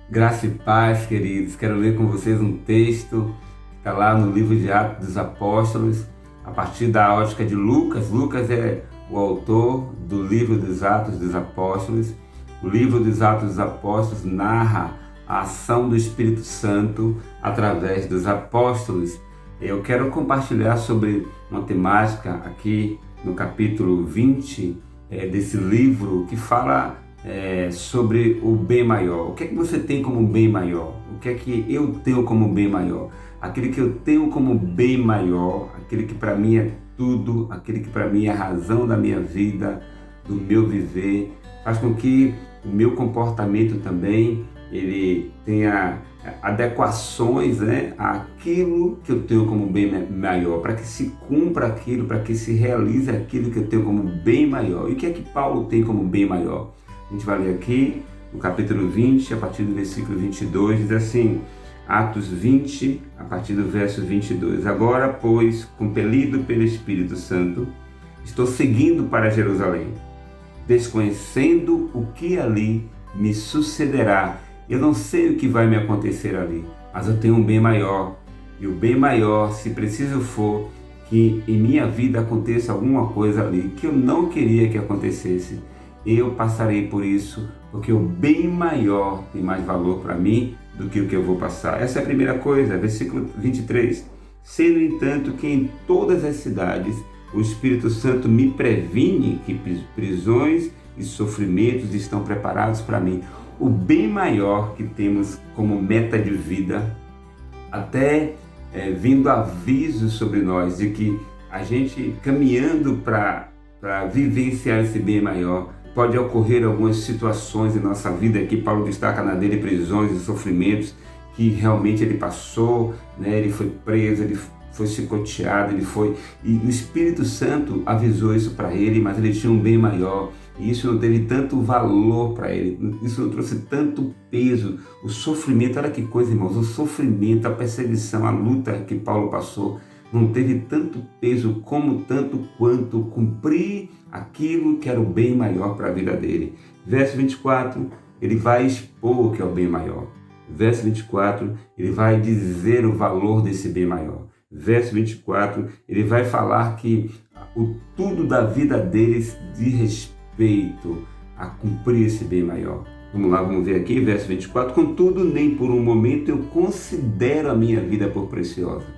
Graça e paz, queridos. Quero ler com vocês um texto que está lá no livro de Atos dos Apóstolos, a partir da ótica de Lucas. Lucas é o autor do livro dos Atos dos Apóstolos. O livro dos Atos dos Apóstolos narra a ação do Espírito Santo através dos apóstolos. Eu quero compartilhar sobre uma temática aqui no capítulo 20 desse livro que fala sobre o bem maior. O que é que você tem como bem maior? O que é que eu tenho como bem maior? Aquele que eu tenho como bem maior, aquele que para mim é tudo, aquele que para mim é a razão da minha vida, do meu viver, faz com que o meu comportamento também ele tenha adequações, àquilo que eu tenho como bem maior, para que se cumpra aquilo, para que se realize aquilo que eu tenho como bem maior. E o que é que Paulo tem como bem maior? A gente vai ler aqui no capítulo 20, a partir do versículo 22, diz assim, Atos 20, a partir do verso 22. Agora, pois, compelido pelo Espírito Santo, estou seguindo para Jerusalém, desconhecendo o que ali me sucederá. Eu não sei o que vai me acontecer ali, mas eu tenho um bem maior. E o bem maior, se preciso for, que em minha vida aconteça alguma coisa ali que eu não queria que acontecesse, eu passarei por isso, porque o bem maior tem mais valor para mim do que o que eu vou passar. Essa é a primeira coisa, versículo 23. Sei, no entanto, que em todas as cidades o Espírito Santo me previne que prisões e sofrimentos estão preparados para mim. O bem maior que temos como meta de vida, até vindo avisos sobre nós de que a gente caminhando para vivenciar esse bem maior, pode ocorrer algumas situações em nossa vida que Paulo destaca na dele, prisões e sofrimentos que realmente ele passou, ele foi preso, ele foi chicoteado, e o Espírito Santo avisou isso para ele, mas ele tinha um bem maior, e isso não teve tanto valor para ele, isso não trouxe tanto peso. O sofrimento, olha que coisa, irmãos, o sofrimento, a perseguição, a luta que Paulo passou, não teve tanto peso tanto quanto cumprir aquilo que era o bem maior para a vida dele. Verso 24, ele vai expor o que é o bem maior. Verso 24, ele vai dizer o valor desse bem maior. Verso 24, ele vai falar que o tudo da vida deles diz respeito a cumprir esse bem maior. Vamos lá, vamos ver aqui, verso 24. Contudo, nem por um momento eu considero a minha vida por preciosa.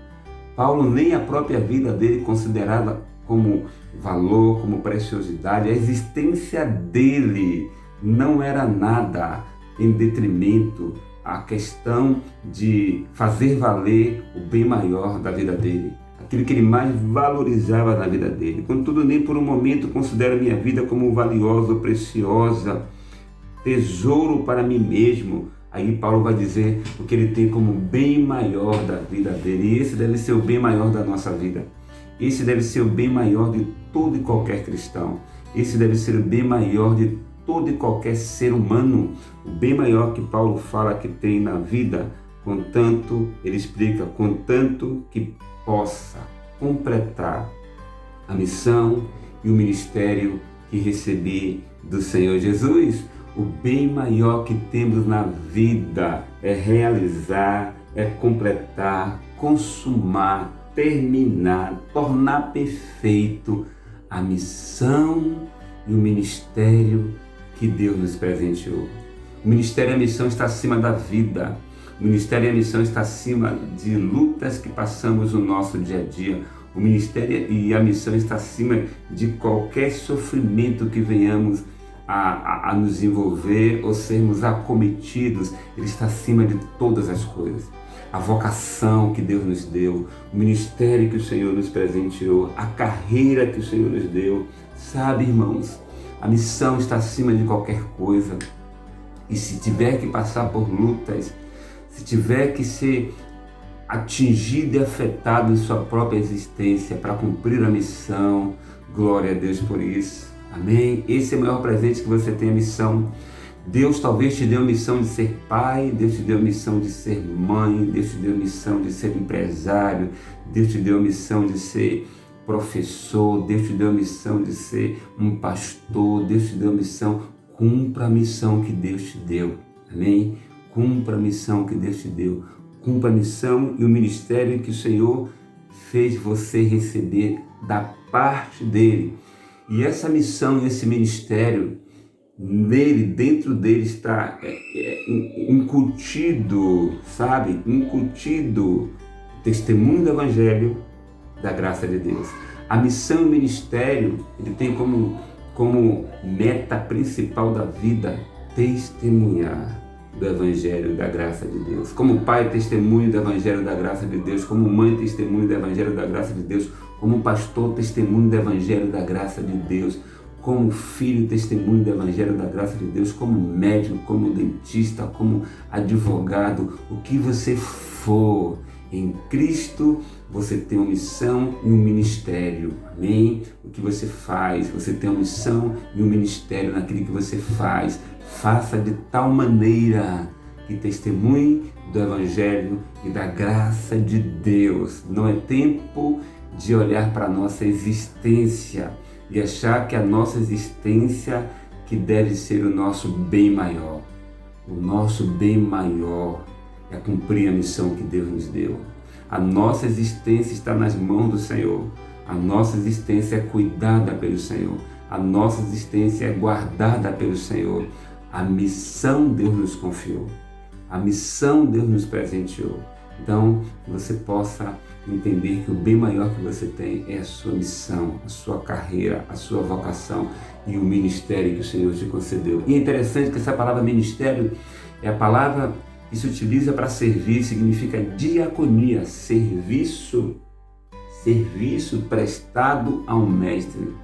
Paulo nem a própria vida dele considerava como valor, como preciosidade. A existência dele não era nada em detrimento à questão de fazer valer o bem maior da vida dele, aquilo que ele mais valorizava na vida dele. Contudo, nem por um momento considero a minha vida como valiosa ou preciosa, tesouro para mim mesmo. Aí Paulo vai dizer o que ele tem como bem maior da vida dele. E esse deve ser o bem maior da nossa vida. Esse deve ser o bem maior de todo e qualquer cristão. Esse deve ser o bem maior de todo e qualquer ser humano. O bem maior que Paulo fala que tem na vida, contanto, ele explica, contanto que possa completar a missão e o ministério que recebi do Senhor Jesus. O bem maior que temos na vida é realizar, é completar, consumar, terminar, tornar perfeito a missão e o ministério que Deus nos presenteou. O ministério e a missão está acima da vida. O ministério e a missão está acima de lutas que passamos no nosso dia a dia. O ministério e a missão está acima de qualquer sofrimento que venhamos a nos envolver ou sermos acometidos. Ele está acima de todas as coisas. A vocação que Deus nos deu, o ministério que o Senhor nos presenteou, a carreira que o Senhor nos deu. Sabe, irmãos, a missão está acima de qualquer coisa. E se tiver que passar por lutas, se tiver que ser atingido e afetado em sua própria existência para cumprir a missão, glória a Deus por isso. Amém? Esse é o maior presente que você tem, a missão. Deus talvez te deu a missão de ser pai, Deus te deu a missão de ser mãe, Deus te deu a missão de ser empresário, Deus te deu a missão de ser professor, Deus te deu a missão de ser um pastor, Deus te deu a missão. Cumpra a missão que Deus te deu. Amém? cumpra a missão que Deus te deu, cumpra a missão e o ministério que o Senhor fez você receber da parte dele. E essa missão e esse ministério, dentro dele está incutido, sabe? Incutido o testemunho do Evangelho da graça de Deus. A missão e o ministério, ele tem como meta principal da vida testemunhar do Evangelho da graça de Deus. Como pai, testemunho do Evangelho da graça de Deus. Como mãe, testemunho do Evangelho da graça de Deus. Como pastor, testemunho do Evangelho da graça de Deus. Como filho, testemunho do Evangelho da graça de Deus. Como médico, como dentista, como advogado, o que você for. Em Cristo você tem uma missão e um ministério, amém? O que você faz, você tem uma missão e um ministério naquilo que você faz. Faça de tal maneira que testemunhe do Evangelho e da graça de Deus. Não é tempo de olhar para a nossa existência e achar que a nossa existência que deve ser o nosso bem maior. O nosso bem maior é cumprir a missão que Deus nos deu. A nossa existência está nas mãos do Senhor. A nossa existência é cuidada pelo Senhor. A nossa existência é guardada pelo Senhor. A missão Deus nos confiou. A missão Deus nos presenteou. Então, que você possa entender que o bem maior que você tem é a sua missão, a sua carreira, a sua vocação e o ministério que o Senhor te concedeu. E é interessante que essa palavra ministério é a palavra que se utiliza para servir, significa diaconia, serviço prestado a um mestre.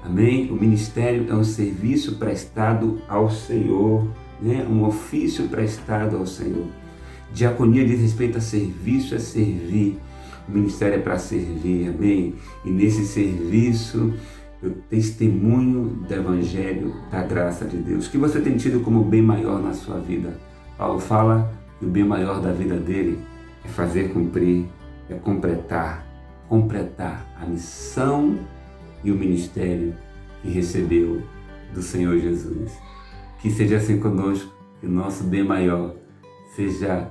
Amém? O ministério é um serviço prestado ao Senhor, né? Um ofício prestado ao Senhor. Diaconia diz respeito a serviço, é servir. O ministério é para servir, amém? E nesse serviço eu testemunho do Evangelho da graça de Deus. O que você tem tido como bem maior na sua vida? Paulo fala que o bem maior da vida dele é fazer cumprir, é completar a missão e o ministério que recebeu do Senhor Jesus. Que seja assim conosco, que o nosso bem maior seja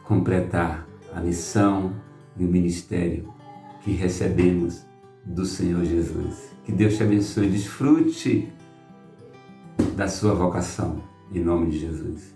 completar a missão e o ministério que recebemos do Senhor Jesus. Que Deus te abençoe, desfrute da sua vocação, em nome de Jesus.